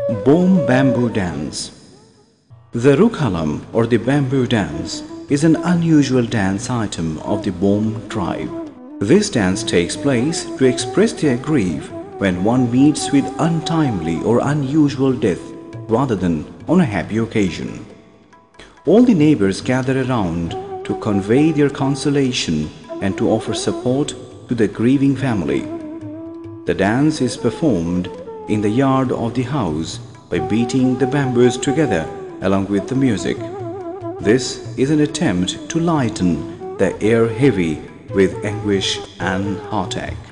Bawm Bamboo Dance. The Rukhalam or the bamboo dance is an unusual dance item of the Bawm tribe. This dance takes place to express their grief when one meets with untimely or unusual death rather than on a happy occasion. All the neighbors gather around to convey their consolation and to offer support to the grieving family. The dance is performed in the yard of the house by beating the bamboos together along with the music. This is an attempt to lighten the air heavy with anguish and heartache.